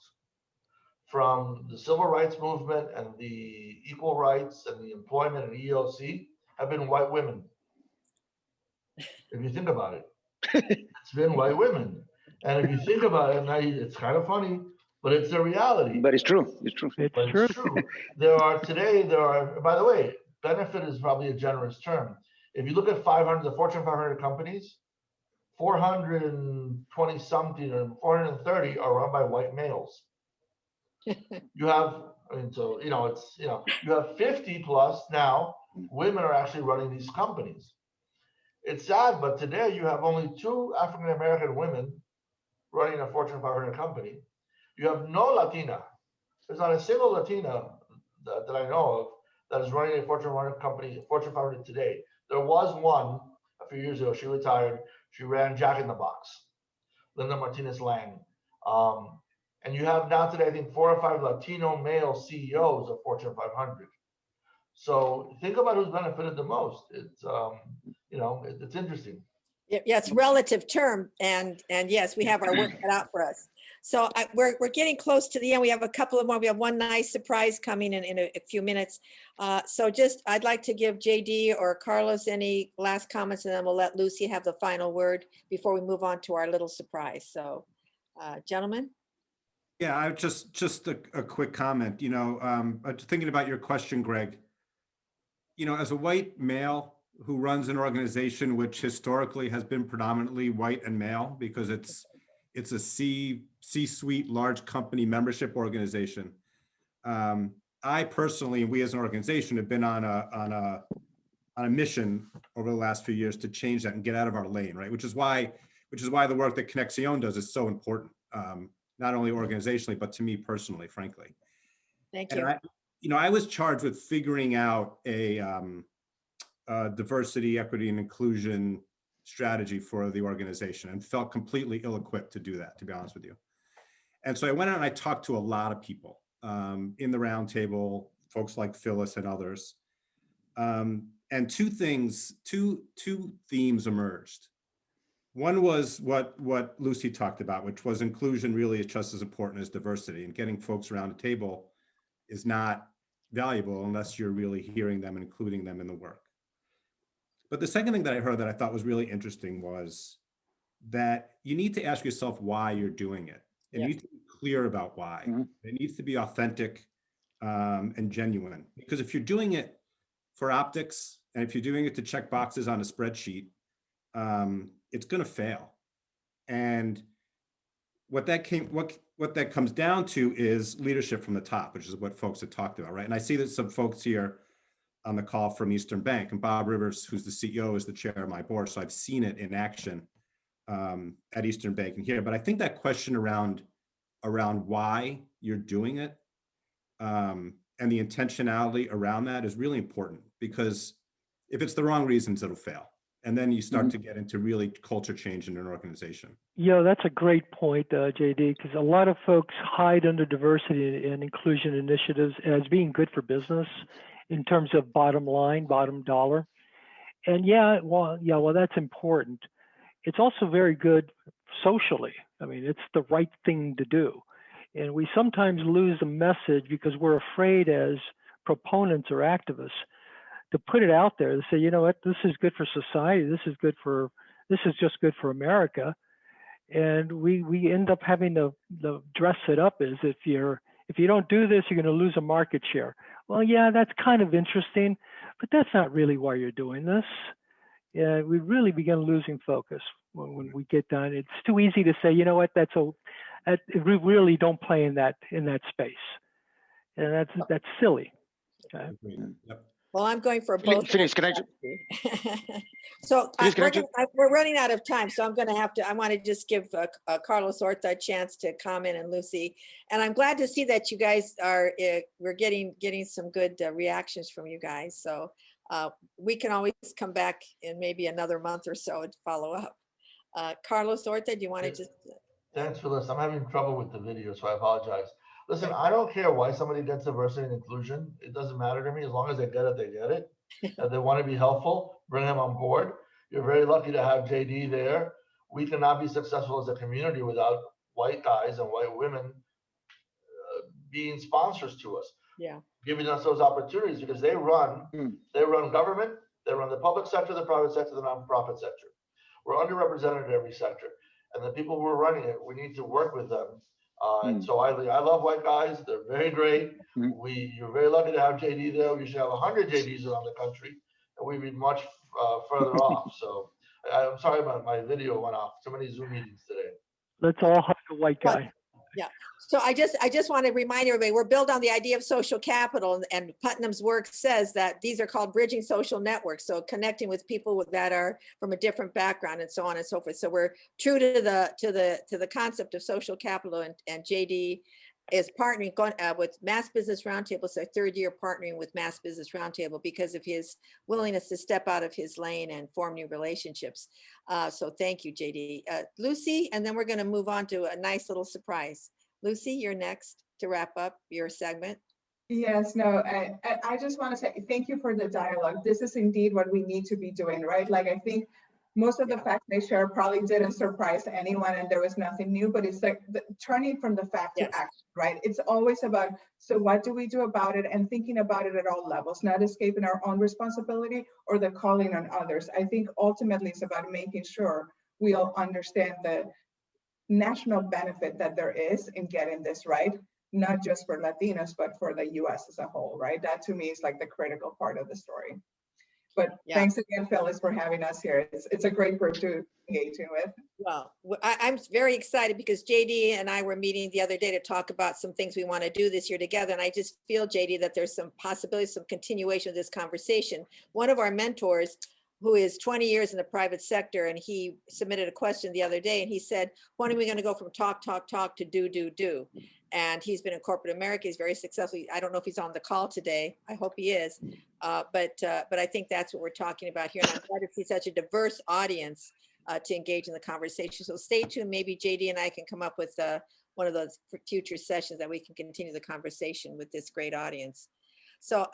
from the civil rights movement and the equal rights and the employment and EEOC have been white women. If you think about it, it's been white women. And if you think about it, now it's kind of funny, but it's the reality. But it's true. It's true. But it's true. There are, by the way, benefit is probably a generous term. If you look at the Fortune 500 companies, 420 something or 430 are run by white males. You have, you have 50 plus now women are actually running these companies. It's sad, but today you have only 2 African-American women running a Fortune 500 company. You have no Latina. There's not a single Latina that I know of that is running a Fortune 100 company, Fortune 500 today. There was one a few years ago. She retired. She ran Jack in the Box. Linda Martinez Lang. And you have now today, I think, 4 or 5 Latino male CEOs of Fortune 500. So think about who's benefited the most. It's, you know, it's interesting. Yeah, it's relative term, and yes, we have our work cut out for us. So we're getting close to the end. We have a couple of more. We have one nice surprise coming in a few minutes. So just, I'd like to give JD or Carlos any last comments, and then we'll let Lucy have the final word before we move on to our little surprise. So, gentlemen. Yeah, I just a quick comment. You know, thinking about your question, Greg. You know, as a white male who runs an organization which historically has been predominantly white and male because it's a C-suite large company membership organization. I personally, and we as an organization, have been on a mission over the last few years to change that and get out of our lane, right? Which is why the work that Conexión does is so important, not only organizationally but to me personally, frankly. Thank you. And I was charged with figuring out a diversity, equity, and inclusion strategy for the organization, and felt completely ill-equipped to do that, to be honest with you. And so I went out and I talked to a lot of people in the roundtable, folks like Phyllis and others. And two themes emerged. One was what Lucy talked about, which was inclusion really is just as important as diversity, and getting folks around a table is not valuable unless you're really hearing them and including them in the work. But the second thing that I heard that I thought was really interesting was that you need to ask yourself why you're doing it. And you need to be clear about why. Mm-hmm. It needs to be authentic and genuine. Because if you're doing it for optics, and if you're doing it to check boxes on a spreadsheet, it's going to fail. And what that comes down to is leadership from the top, which is what folks have talked about, right? And I see that some folks here on the call from Eastern Bank, and Bob Rivers, who's the CEO, is the chair of my board. So I've seen it in action at Eastern Bank and here. But I think that question around why you're doing it and the intentionality around that is really important, because if it's the wrong reasons, it'll fail. And then you start to get into really culture change in an organization. Yeah, that's a great point, JD, because a lot of folks hide under diversity and inclusion initiatives as being good for business in terms of bottom line, bottom dollar. And well, that's important. It's also very good socially. I mean, it's the right thing to do. And we sometimes lose the message because we're afraid as proponents or activists to put it out there to say, you know what, this is good for society. This is just good for America. And we end up having to dress it up as if you don't do this, you're going to lose a market share. Well, yeah, that's kind of interesting, but that's not really why you're doing this. Yeah, we really begin losing focus when we get done. It's too easy to say, you know what, we really don't play in that space, and that's silly. Okay? Yep. Well, I'm going for both. Finish, can I? So we're running out of time, so I want to just give Carlos Horta a chance to comment, and Lucy. And I'm glad to see that you guys we're getting some good reactions from you guys. So we can always come back in maybe another month or so and follow up. Carlos Horta, do you want to just? Thanks, Phyllis. I'm having trouble with the video, so I apologize. Listen, I don't care why somebody gets diversity and inclusion. It doesn't matter to me. As long as they get it, they get it. If they want to be helpful, bring them on board. You're very lucky to have JD there. We cannot be successful as a community without white guys and white women being sponsors to us. Yeah. Giving us those opportunities, because they run government, they run the public sector, the private sector, the nonprofit sector. We're underrepresented in every sector. And the people who are running it, we need to work with them. And so I love white guys. They're very great. You're very lucky to have JD there. You should have 100 JDs around the country, and we'd be much further off. So I'm sorry about my video went off. So many Zoom meetings today. Let's all hug a white guy. Yeah. So I just want to remind everybody, we're built on the idea of social capital, and Putnam's work says that these are called bridging social networks. So connecting with people that are from a different background and so on and so forth. So we're true to the concept of social capital, and JD is partnering with Mass Business Roundtable. So third year partnering with Mass Business Roundtable because of his willingness to step out of his lane and form new relationships. So thank you, JD. Lucy, and then we're going to move on to a nice little surprise. Lucy, you're next to wrap up your segment. Yes, no, I just want to say thank you for the dialogue. This is indeed what we need to be doing, right? Like, I think most of the facts they share probably didn't surprise anyone and there was nothing new, but it's like turning from the fact to action, right? It's always about, so what do we do about it, and thinking about it at all levels, not escaping our own responsibility or the calling on others. I think ultimately it's about making sure we all understand the national benefit that there is in getting this right, not just for Latinos, but for the US as a whole, right? That to me is like the critical part of the story. But thanks again, Phyllis, for having us here. It's a great group to engage with. Well, I'm very excited because JD and I were meeting the other day to talk about some things we want to do this year together. And I just feel, JD, that there's some possibilities, some continuation of this conversation. One of our mentors, who is 20 years in the private sector, and he submitted a question the other day, and he said, when are we going to go from talk to do? And he's been in corporate America. He's very successful. I don't know if he's on the call today. I hope he is. But I think that's what we're talking about here. And I'm glad to see such a diverse audience to engage in the conversation. So stay tuned. Maybe JD and I can come up with one of those future sessions that we can continue the conversation with this great audience. So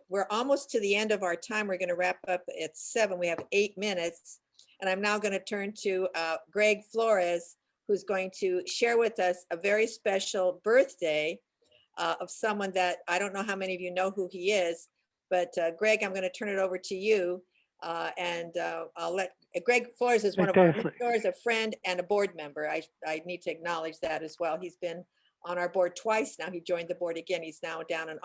we're almost to the end of our time. We're going to wrap up at 7. We have 8 minutes. And I'm now going to turn to Greg Flores, who's going to share with us a very special birthday of someone that I don't know how many of you know who he is, but Greg, I'm going to turn it over to you. And I'll let Greg Flores is one of our mentors, a friend, and a board member. I need to acknowledge that as well. He's been on our board twice now. He joined the board again. He's now down in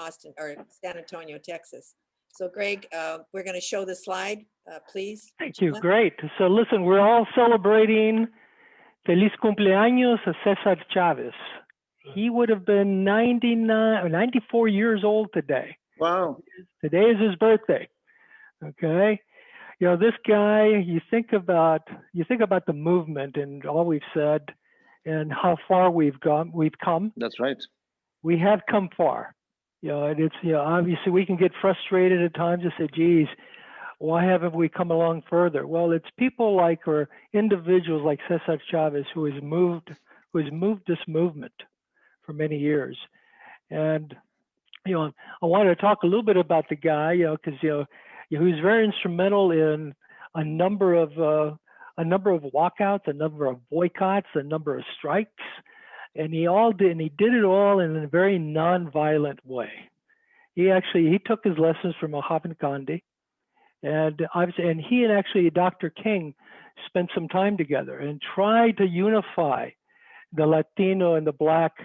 San Antonio, Texas. So Greg, we're going to show the slide, please. Thank you. Great. So listen, we're all celebrating Feliz cumpleaños a CESAR CHAVEZ. He would have been 99 or 94 years old today. Wow. Today is his birthday. Okay. You know, this guy, you think about the movement and all we've said and how far we've come. That's right. We have come far. You know, and it's, you know, obviously we can get frustrated at times and say, geez, why haven't we come along further? Well, it's people like, or individuals like CESAR CHAVEZ who has moved this movement for many years. And, you know, I wanted to talk a little bit about the guy, you know, because, you know, he was very instrumental in a number of walkouts, a number of boycotts, a number of strikes, and he did it all in a very nonviolent way. He took his lessons from Mahatma Gandhi. And he and actually Dr. King spent some time together and tried to unify the Latino and the black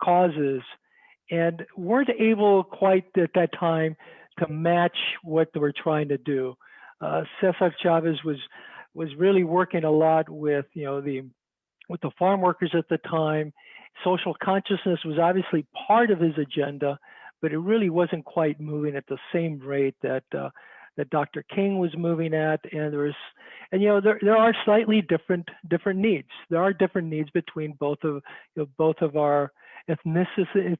causes, and weren't able quite at that time to match what they were trying to do. CESAR CHAVEZ was really working a lot with, you know, with the farm workers at the time. Social consciousness was obviously part of his agenda, but it really wasn't quite moving at the same rate that Dr. King was moving at. And you know, there are slightly different needs. There are different needs between both of our ethnicities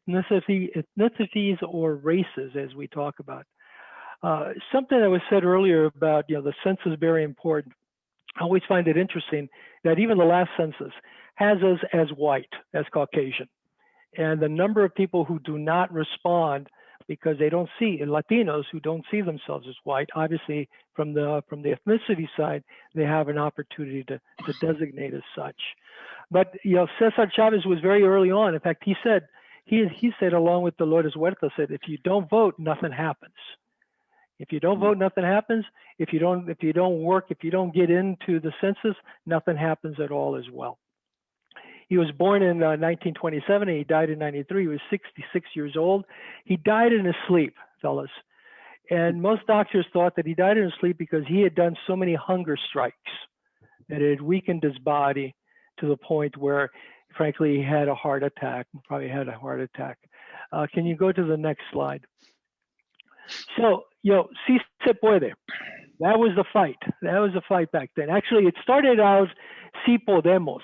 or races, as we talk about. Something that was said earlier about, you know, the census is very important. I always find it interesting that even the last census has us as white, as Caucasian. And the number of people who do not respond because they don't see, and Latinos who don't see themselves as white, obviously from the ethnicity side, they have an opportunity to designate as such. But, you know, CESAR CHAVEZ was very early on. In fact, he said along with Dolores Huerta, said, if you don't vote, nothing happens. If you don't vote, nothing happens. If you don't work, if you don't get into the census, nothing happens at all as well. He was born in 1927 and he died in 93. He was 66 years old. He died in his sleep, fellas. And most doctors thought that he died in his sleep because he had done so many hunger strikes that it had weakened his body to the point where, frankly, he had a heart attack, probably had a heart attack. Can you go to the next slide? So, you know, si se puede. That was the fight. That was the fight back then. Actually, it started out si podemos.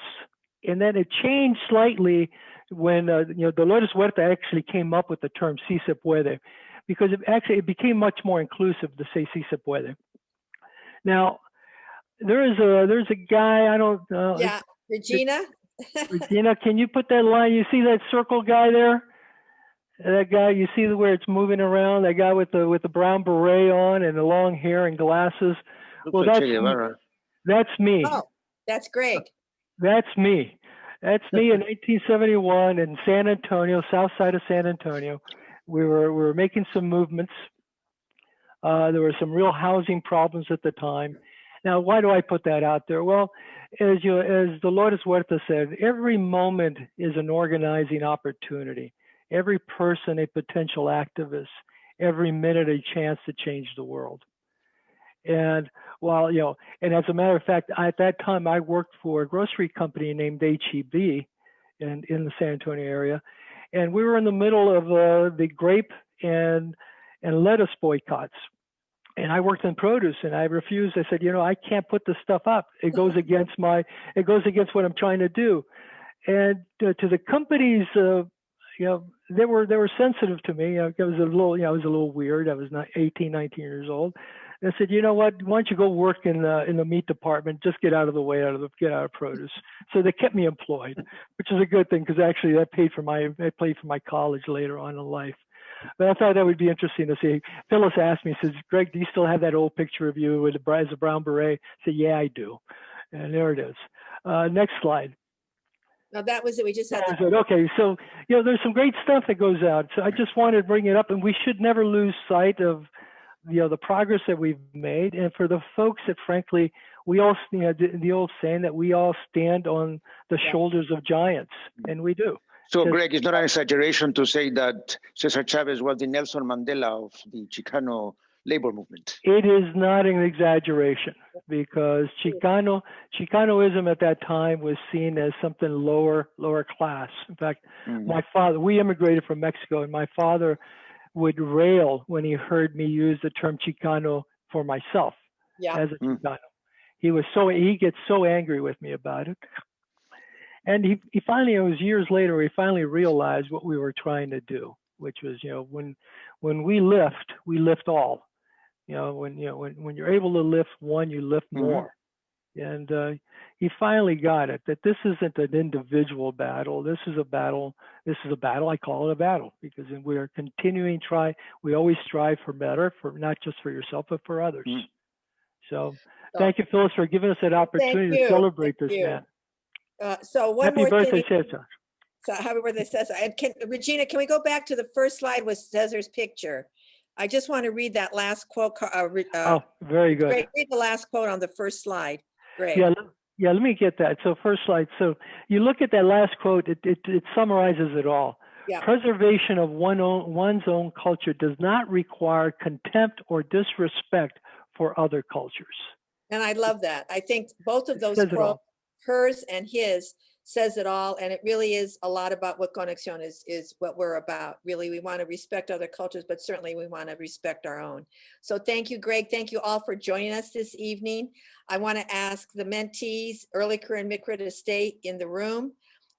And then it changed slightly when Dolores Huerta actually came up with the term "si se puede," because it became much more inclusive to say "si se puede." Now, there's a guy, I don't know. Yeah, Regina. Regina, can you put that line? You see that circle guy there? That guy, you see where it's moving around? That guy with the brown beret on and the long hair and glasses. Well, Looks like Che Guevara. that's me. Oh, that's Greg. That's me. That's me in 1971 in San Antonio, south side of San Antonio. We were making some movements. There were some real housing problems at the time. Now, why do I put that out there? Well, as Dolores Huerta said, every moment is an organizing opportunity. Every person a potential activist. Every minute a chance to change the world. And while, and as a matter of fact, at that time I worked for a grocery company named HEB in the San Antonio area. And we were in the middle of the grape and lettuce boycotts. And I worked in produce and I refused. I said, I can't put this stuff up. It goes against what I'm trying to do. And to the companies, they were sensitive to me. I was a little weird. I was 18, 19 years old. And I said, you know what? Why don't you go work in the meat department? Just get out of the way, get out of produce. So they kept me employed, which is a good thing because actually I paid for my college later on in life. But I thought that would be interesting to see. Phyllis asked me, says, Greg, do you still have that old picture of you as a brown beret? I said, yeah, I do. And there it is. Next slide. No, that was it. We just had Okay, so there's some great stuff that goes out. So I just wanted to bring it up, and we should never lose sight of the progress that we've made. And for the folks that frankly, we all the old saying that we all stand on the shoulders of giants, and we do. So, Greg, it's not an exaggeration to say that Cesar Chavez was the Nelson Mandela of the Chicano labor movement. It is not an exaggeration because Chicanoism at that time was seen as something lower class. In fact, my father, we immigrated from Mexico, and my father would rail when he heard me use the term Chicano for myself as a Chicano. He gets so angry with me about it. And he finally, it was years later, he finally realized what we were trying to do, which was, when we lift all. When you're able to lift one, you lift more. And he finally got it, that this isn't an individual battle. This is a battle. I call it a battle because we are continuing we always strive for better, for not just for yourself, but for others. So thank you, Phyllis, for giving us that opportunity to celebrate this man. So one Happy more birthday, thing. Cesar. So happy birthday, Cesar. And Regina, can we go back to the first slide with Cesar's picture? I just want to read that last quote. Very good. Great. Read the last quote on the first slide. Great. Yeah, let me get that. So first slide. So you look at that last quote, it summarizes it all. Yeah. Preservation of one's own culture does not require contempt or disrespect for other cultures. And I love that. I think both of those quotes, hers and his, says it all. And it really is a lot about what Conexión is what we're about. Really, we want to respect other cultures, but certainly we want to respect our own. So thank you, Greg. Thank you all for joining us this evening. I want to ask the mentees, early career and mid-career, to stay in the room.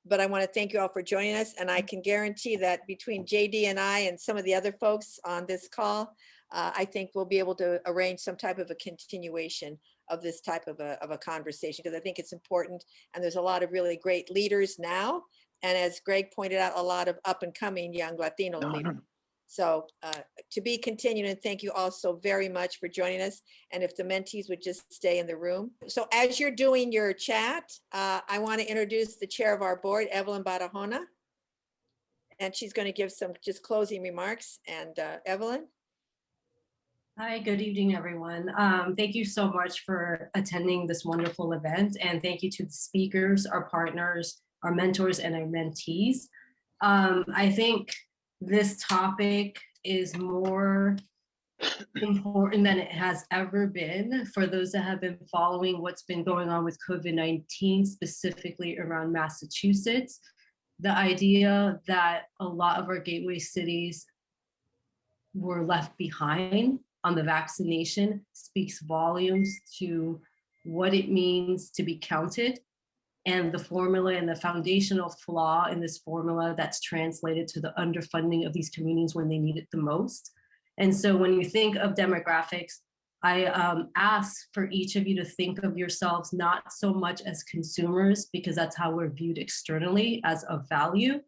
But I want to thank you all for joining us. And I can guarantee that between JD and I and some of the other folks on this call, I think we'll be able to arrange some type of a continuation of this type of a conversation, because I think it's important. And there's a lot of really great leaders now. And as Greg pointed out, a lot of up and coming young Latino leaders. So to be continued, and thank you all so very much for joining us. And if the mentees would just stay in the room. So as you're doing your chat, I want to introduce the chair of our board, Evelyn Barahona. And she's going to give some just closing remarks. And Evelyn. Hi, good evening, everyone. Thank you so much for attending this wonderful event. And thank you to the speakers, our partners, our mentors, and our mentees. I think this topic is more important than it has ever been for those that have been following what's been going on with COVID-19, specifically around Massachusetts. The idea that a lot of our gateway cities were left behind on the vaccination speaks volumes to what it means to be counted and the formula and the foundational flaw in this formula that's translated to the underfunding of these communities when they need it the most. And so when you think of demographics, I ask for each of you to think of yourselves not so much as consumers, because that's how we're viewed externally as of value,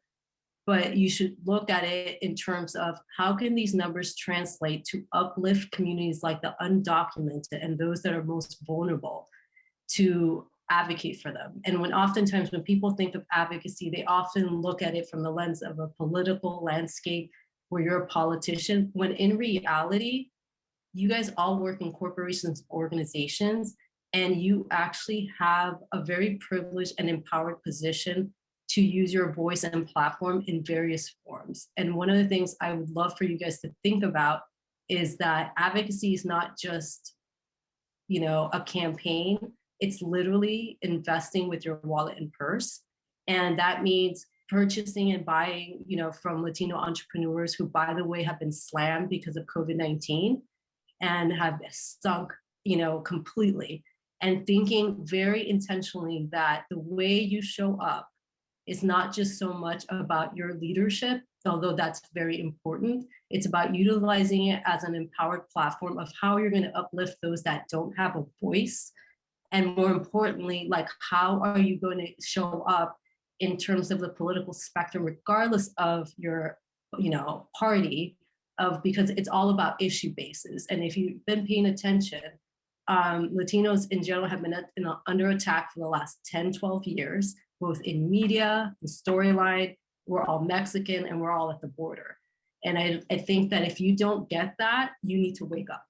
but you should look at it in terms of how can these numbers translate to uplift communities like the undocumented and those that are most vulnerable, to advocate for them. And oftentimes when people think of advocacy, they often look at it from the lens of a political landscape where you're a politician, when in reality, you guys all work in corporations, organizations, and you actually have a very privileged and empowered position to use your voice and platform in various forms. And one of the things I would love for you guys to think about is that advocacy is not just, a campaign. It's literally investing with your wallet and purse. And that means purchasing and buying, from Latino entrepreneurs who, by the way, have been slammed because of COVID-19 and have sunk, completely. And thinking very intentionally that the way you show up is not just so much about your leadership, although that's very important. It's about utilizing it as an empowered platform of how you're going to uplift those that don't have a voice. And more importantly, like, how are you going to show up in terms of the political spectrum, regardless of your, party, because it's all about issue bases. And if you've been paying attention, Latinos in general have been under attack for the last 10, 12 years, both in media, the storyline. We're all Mexican and we're all at the border. And I think that if you don't get that, you need to wake up.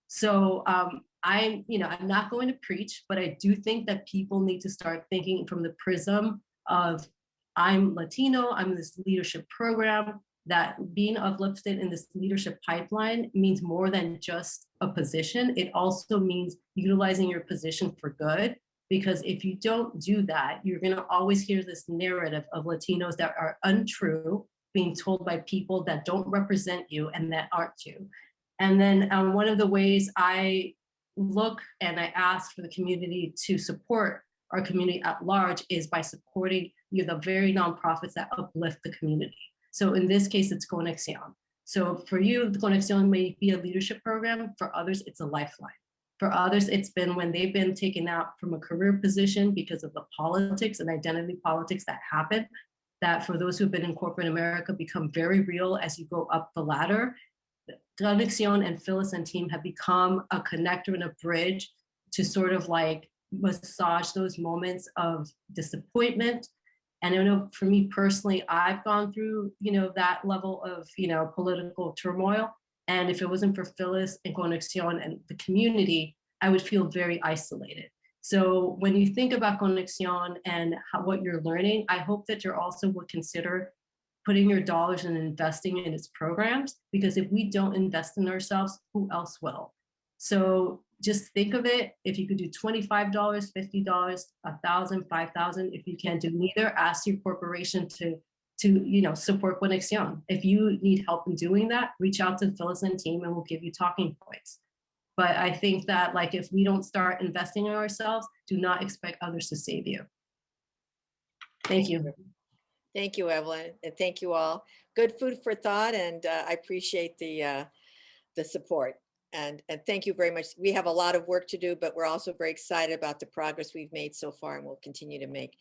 So I'm not going to preach, but I do think that people need to start thinking from the prism of, I'm Latino, I'm in this leadership program, that being uplifted in this leadership pipeline means more than just a position. It also means utilizing your position for good, because if you don't do that, you're going to always hear this narrative of Latinos that are untrue, being told by people that don't represent you and that aren't you. And then one of the ways I look and I ask for the community to support our community at large is by supporting the very nonprofits that uplift the community. So in this case, it's Conexión. So for you, the Conexión may be a leadership program. For others, it's a lifeline. For others, it's been when they've been taken out from a career position because of the politics and identity politics that happen, that for those who've been in corporate America become very real as you go up the ladder. Conexión and Phyllis and team have become a connector and a bridge to sort of like massage those moments of disappointment. And I know for me personally, I've gone through, that level of, political turmoil. And if it wasn't for Phyllis and Conexión and the community, I would feel very isolated. So when you think about Conexión and what you're learning, I hope that you're also would consider putting your dollars and investing in its programs, because if we don't invest in ourselves, who else will? So just think of it, if you could do $25, $50, $1,000, $5,000, if you can't do neither, ask your corporation to support Conexión. If you need help in doing that, reach out to Phyllis and team and we'll give you talking points. But I think that if we don't start investing in ourselves, do not expect others to save you. Thank you. Thank you, Evelyn, and thank you all. Good food for thought, and I appreciate the support. And thank you very much. We have a lot of work to do, but we're also very excited about the progress we've made so far and will continue to make.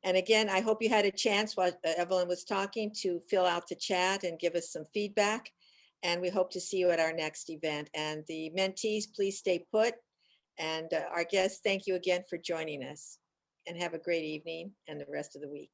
And again, I hope you had a chance while Evelyn was talking to fill out the chat and give us some feedback. And we hope to see you at our next event. And the mentees, please stay put. And our guests, thank you again for joining us. And have a great evening and the rest of the week.